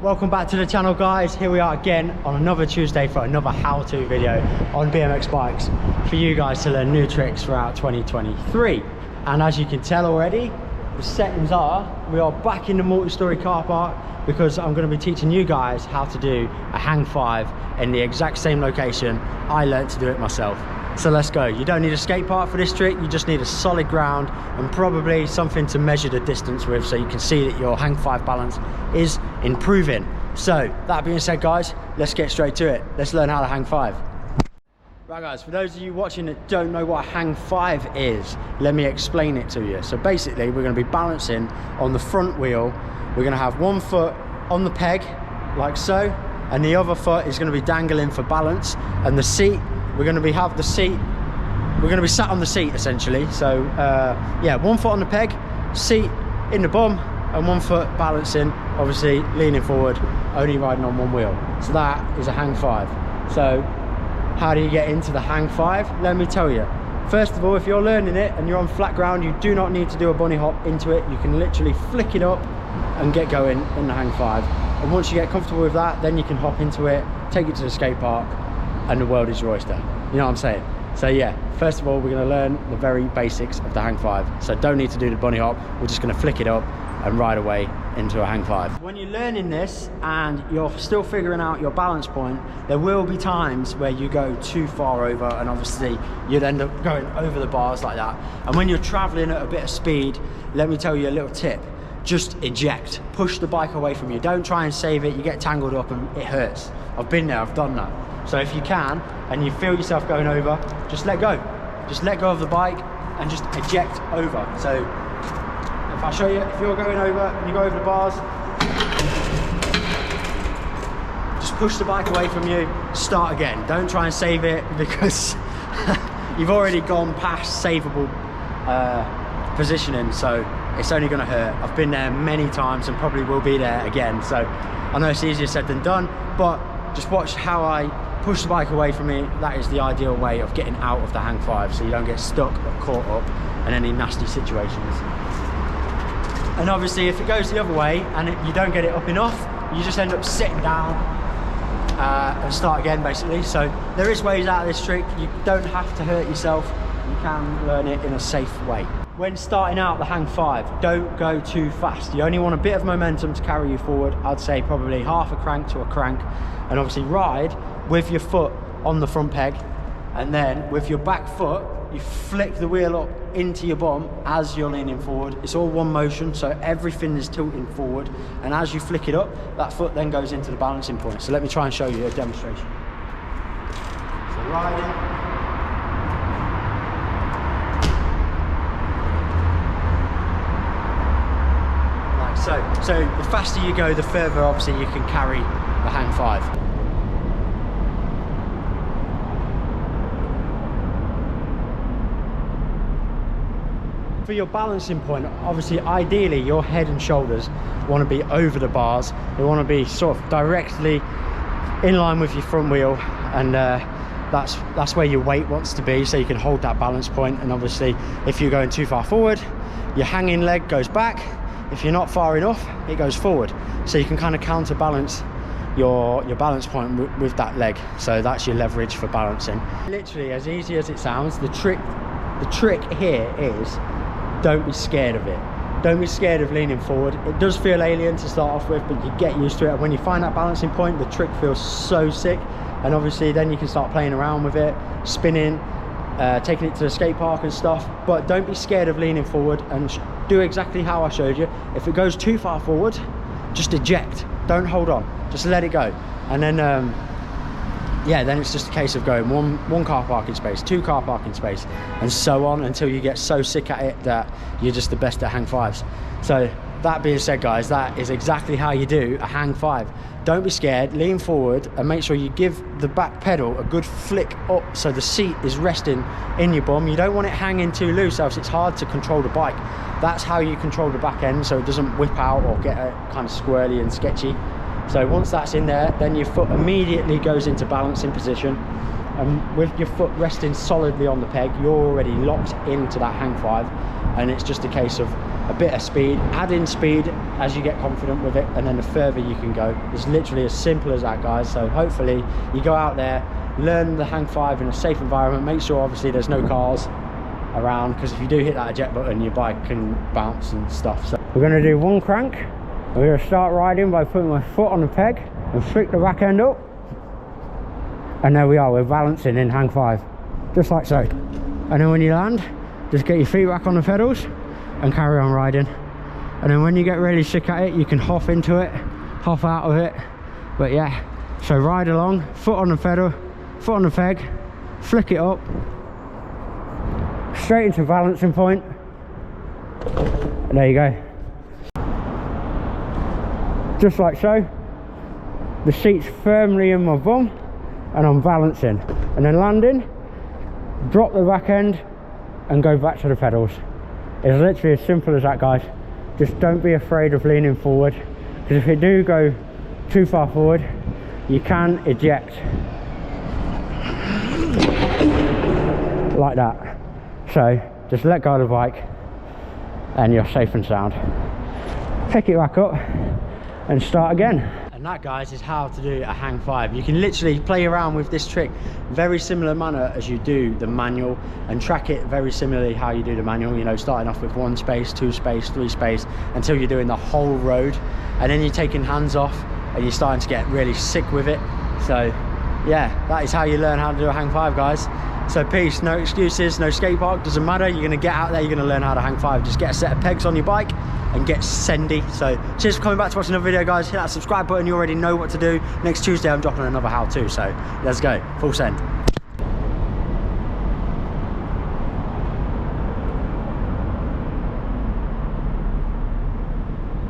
Welcome back to the channel, guys. Here we are again on another Tuesday for another how-to video on BMX bikes for you guys to learn new tricks throughout 2023. And as you can tell already, the settings are, we are back in the multi-story car park because I'm going to be teaching you guys how to do a hang 5 in the exact same location I learned to do it myself. So let's go. You don't need a skate park for this trick, you just need a solid ground and probably something to measure the distance with so you can see that your hang 5 balance is improving. So that being said, guys, let's get straight to it. Let's learn how to hang 5. Right guys, for those of you watching that don't know what a hang 5 is, let me explain it to you. So basically we're going to be balancing on the front wheel. We're going to have one foot on the peg like so, and the other foot is going to be dangling for balance, and the seat, we're going to be sat on the seat essentially. So yeah, one foot on the peg, seat in the bum, and one foot balancing, obviously leaning forward, only riding on one wheel. So that is a hang 5. So how do you get into the hang 5? Let me tell you. First of all, if you're learning it and you're on flat ground, you do not need to do a bunny hop into it. You can literally flick it up and get going in the hang 5. And once you get comfortable with that, then you can hop into it, take it to the skate park, and the world is your oyster. You know what I'm saying? So yeah, first of all, we're going to learn the very basics of the hang 5. So don't need to do the bunny hop. We're just going to flick it up and ride away into a hang 5. When you're learning this and you're still figuring out your balance point, there will be times where you go too far over, and obviously you'd end up going over the bars like that. And when you're traveling at a bit of speed, let me tell you a little tip. Just eject, push the bike away from you. Don't try and save it. You get tangled up and it hurts. I've been there, I've done that. So if you can, and you feel yourself going over, just let go. Just let go of the bike and just eject over. So if I show you, if you're going over and you go over the bars, just push the bike away from you, start again. Don't try and save it because you've already gone past savable positioning, so it's only going to hurt. I've been there many times and probably will be there again. So I know it's easier said than done, but just watch how I push the bike away from me. That is the ideal way of getting out of the hang 5, so you don't get stuck or caught up in any nasty situations. And obviously if it goes the other way and you don't get it up enough, you just end up sitting down and start again basically. So there is ways out of this trick. You don't have to hurt yourself. You can learn it in a safe way. When starting out the hang 5, don't go too fast. You only want a bit of momentum to carry you forward. I'd say probably half a crank to a crank, and obviously ride with your foot on the front peg, and then with your back foot you flick the wheel up into your bum as you're leaning forward. It's all one motion, so everything is tilting forward, and as you flick it up, that foot then goes into the balancing point. So let me try and show you a demonstration. So riding, so the faster you go, the further obviously you can carry the hang 5. For your balancing point, obviously ideally your head and shoulders want to be over the bars. They want to be sort of directly in line with your front wheel, and that's where your weight wants to be, so you can hold that balance point. And obviously if you're going too far forward, your hanging leg goes back. If you're not far enough, it goes forward, so you can kind of counterbalance your balance point with that leg. So that's your leverage for balancing. Literally as easy as it sounds. The trick here is don't be scared of it. Don't be scared of leaning forward. It does feel alien to start off with, but you get used to it, and when you find that balancing point, the trick feels so sick. And obviously then you can start playing around with it, spinning, taking it to the skate park and stuff. But don't be scared of leaning forward, and do exactly how I showed you. If it goes too far forward, just eject. Don't hold on, just let it go. And then yeah, then it's just a case of going one car parking space, 2 car parking space, and so on until you get so sick at it that you're just the best at hang 5s. So that being said, guys, that is exactly how you do a hang 5. Don't be scared, lean forward and make sure you give the back pedal a good flick up so the seat is resting in your bum. You don't want it hanging too loose, else it's hard to control the bike. That's how you control the back end, so it doesn't whip out or get kind of squirrely and sketchy. So once that's in there, then your foot immediately goes into balancing position, and with your foot resting solidly on the peg, you're already locked into that hang five, and it's just a case of a bit of speed, add in speed as you get confident with it, and then the further you can go. It's literally as simple as that, guys. So hopefully you go out there, learn the hang five in a safe environment, make sure obviously there's no cars around, because if you do hit that eject button, your bike can bounce and stuff. So we're going to do one crank. We're going to start riding by putting my foot on the peg and flick the back end up, and there we are, we're balancing in hang five, just like so. And then when you land, just get your feet back on the pedals and carry on riding. And then when you get really sick at it, you can hop into it, hop out of it. But yeah, so ride along, foot on the pedal, foot on the peg, flick it up, straight into balancing point, and there you go, just like so. The seat's firmly in my bum and I'm balancing, and then landing, drop the back end and go back to the pedals. It's literally as simple as that, guys. Just don't be afraid of leaning forward, because if you do go too far forward, you can eject like that. So just let go of the bike and you're safe and sound. Pick it back up and start again. And that, guys, is how to do a hang five. You can literally play around with this trick very similar manner as you do the manual, and track it very similarly how you do the manual, you know, starting off with 1 space, 2 space, 3 space, until you're doing the whole road, and then you're taking hands off and you're starting to get really sick with it. So yeah, that is how you learn how to do a hang five, guys. So peace, no excuses, no skate park, doesn't matter. You're gonna get out there, you're gonna learn how to hang five. Just get a set of pegs on your bike and get sendy. So cheers for coming back to watch another video, guys. Hit that subscribe button, you already know what to do. Next Tuesday I'm dropping another how to, so let's go, full send.